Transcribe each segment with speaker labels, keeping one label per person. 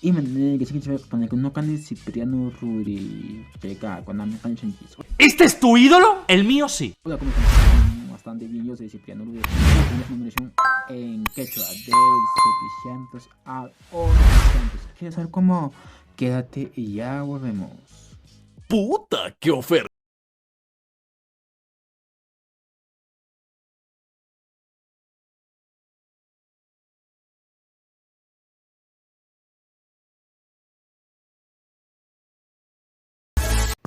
Speaker 1: Imagínate que se quiere poner con no can Cipriano Rudi pega con Ami Hanshin.
Speaker 2: ¿Este es tu ídolo? El mío sí.
Speaker 1: Hola, ¿cómo están? Bastante bien, yo soy Cipriano Rudi. Una numeración en quechua de 700 a 800. ¿Quieres saber cómo? Quédate y ya volvemos.
Speaker 2: ¡Puta! ¡Qué oferta!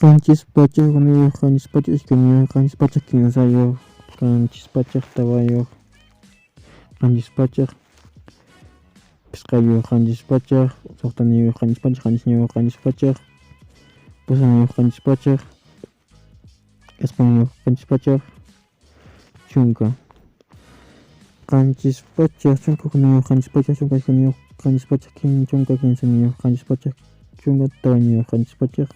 Speaker 3: Kanchis pachak unayoq kanchis pachak ishkaniyuq kanchis pachak kinsayuq kanchis pachak tawayuq kanchis pachak pisqayuq kanchis pachak suqtaniyuq kanchis pachak qanisniyuq kanchis pachak pusanayuq kanchis pachak isqaniyuq kanchis pachak chunka kanchis pachak chunka kunayuq kanchis pachak chunka ishkaniyuq kanchis pachak chunka kinsaniyuq kanchis pachak chunka tawaniyuq kanchis pachak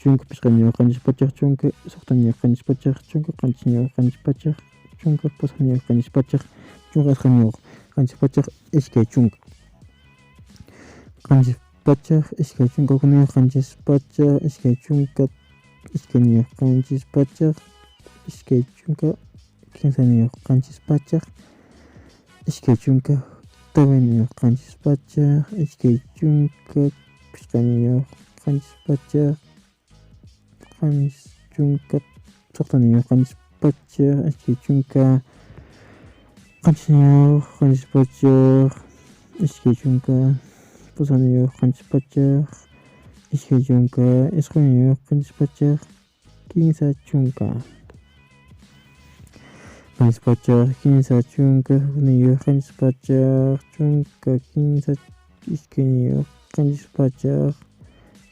Speaker 3: chunka pisqaniyuq kanchis pachak chunka suqtaniyuq kanchis pachak chunka qanchisniyuq kanchis pachak chunka pusaniyuq kanchis pachak chunka isqaniyuq kanchis pachak ishkay chunka kanchis pachak ishkay chunka kunayuq kanchis pachak ishkay chunka ishkaniyuq kanchis pachak ishkay chunka kinsaniyuq kanchis pachak ishkay chunka tawaniyuq kanchis pachak ishkay chunka pisqaniyuq kanchis pachak kanchis chunka suqtaniyuq kanchis pachak ishkay chunka qanchisniyuq kanchis pachak ishkay chunka pusaniyuq kanchis pachak ishkay chunka isqaniyuq kanchis pachak kinsa chunka kanchis pachak kinsa chunka kunayuq kanchis pachak chunka kinsa ishkaniyuq kanchis pachak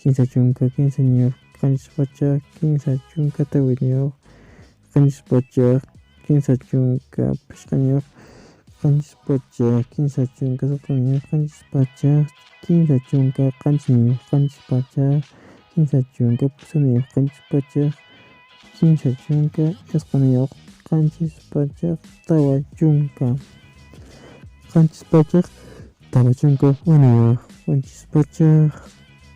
Speaker 3: kinsa chunka kinsaniyuq kanchis pachak kinsa chunka tawaniyuq kanchis pachak kinsa chunka pisqaniyuq kanchis pachak kinsa chunka suqtaniyuq kanchis pachak kinsa chunka qanchisniyuq kanchis pachak kinsa chunka pusaniyuq kanchis pachak kinsa chunka isqaniyuq kanchis pachak tawa chunka kanchis pachak tawa chunka unayuq kanchis pachak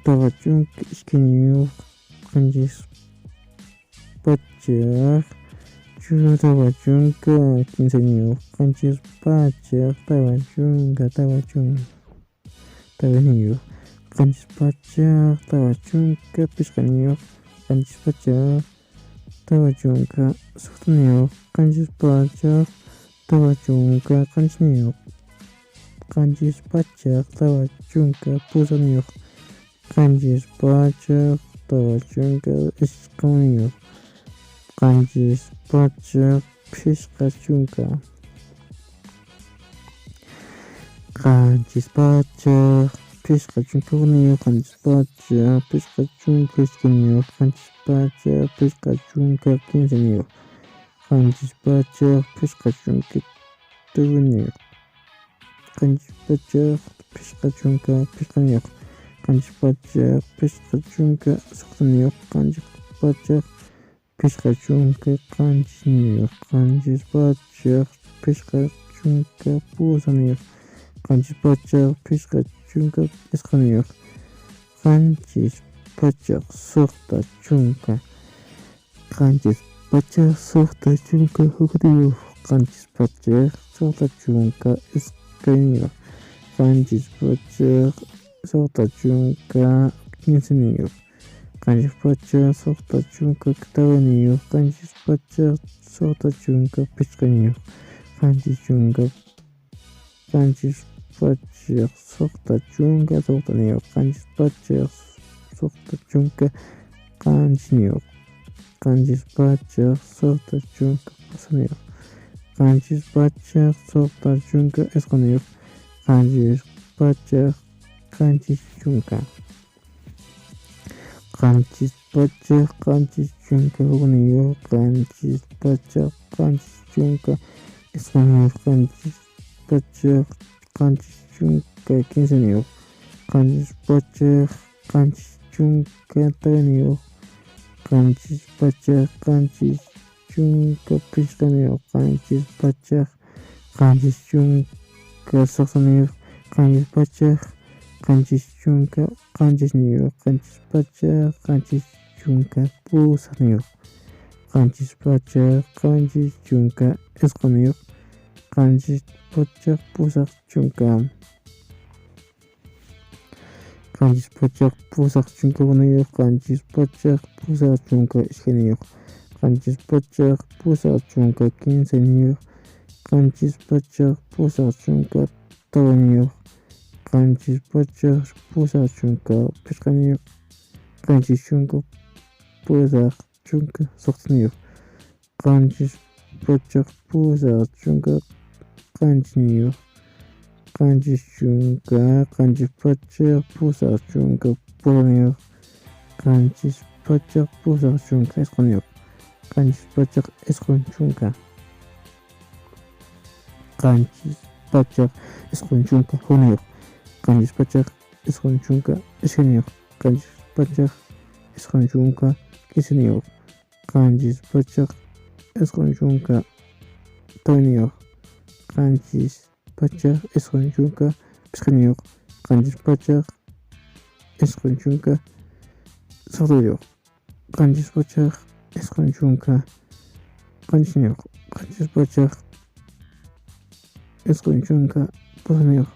Speaker 3: tawa chunka ishkaniyuq kanchis pachak tawa chunka kinsaniyuq kanchis pachak tawa chunka tawaniyuq kanchis pachak tawa chunka pisqaniyuq kanchis pachak tawa chunka suqtaniyuq kanchis pachak tawa chunka qanchisniyuq kanchis pachak tawa chunka pusaniyuq kanchis pachak tawa chunka isqaniyuq kanchis pachak pisqa chunka kanchis pachak pisqa chunka kunayuq kanchis pachak pisqa chunka ishkaniyuq kanchis pachak pisqa chunka kinsaniyuq kanchis pachak pisqa chunka tawaniyuq kanchis pachak pisqa chunka pisqaniyuq kanchis pachak pisqa chunka suqtaniyuq kanchis pachak pisqa chunka qanchisniyuq kanchis pachak pisqa chunka pusaniyuq kanchis pachak pisqa chunka isqaniyuq kanchis pachak suqta chunka kanchis pachak suqta chunka suqtaniyuq kanchis pachak suqta chunka isqaniyuq kanchis pachak suqta chunka kinsaniyuq kanchis pachak suqta chunka tawaniyuq kanchis pachak suqta chunka pisqaniyuq kanchis pachak suqta chunka suqtaniyuq kanchis pachak suqta chunka qanchisniyuq kanchis pachak suqta chunka pusaniyuq kanchis pachak suqta chunka isqaniyuq kanchis pachak kanchis chunka kanchis pachak kanchis chunka kunayuq kanchis pachak kanchis chunka isqaniyuq kanchis pachak kanchis chunka kinsaniyuq kanchis pachak kanchis chunka tawaniyuq kanchis pachak kanchis chunka pisqaniyuq kanchis pachak kanchis chunka suqtaniyuq kanchis pachak qanchis chunka qanchis niyuq qanchis pachak qanchis chunka pusaq niyuq qanchis pachak qanchis chunka isqun niyuq qanchis pachak pusaq chunka qanchis pachak pusaq chunka niyuq qanchis pachak pusaq chunka ishka niyuq qanchis pachak pusaq chunka 15 niyuq qanchis pachak pusaq chunka tawa niyuq qanchis pachak pusaq chunka pichqa niyuq qanchis chunka pusaq chunka suqta niyuq qanchis pachak pusaq chunka qanchis niyuq qanchis chunka qanchis pachak pusaq chunka puqa niyuq qanchis pachak pusaq chunka isqun niyuq qanchis pachak isqun chunka qanchis pachak isqun chunka huniyuq qanchis pachak isqun chunka iskaniyuq qanchis pachak isqun chunka kisaniyuq qanchis pachak isqun chunka tawniyuq qanchis pachak isqun chunka pisqaniyuq qanchis pachak isqun chunka suqtayuq qanchis pachak isqun chunka qanchisniyuq qanchis pachak isqun chunka pusaniyuq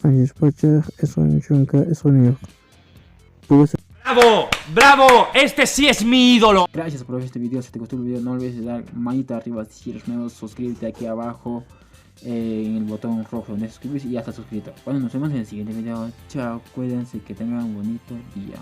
Speaker 3: qanchis pachak isqun chunka isquniyuq
Speaker 2: ¡Bravo! ¡Bravo! ¡Este sí es mi ídolo!
Speaker 1: Gracias por ver este video. Si te gustó el video, no olvides de dar manita arriba si eres nuevo, suscríbete aquí abajo en el botón rojo donde suscribirse y ya estás suscrito. Bueno, nos vemos en el siguiente video. Chao, cuídense, que tengan un bonito día.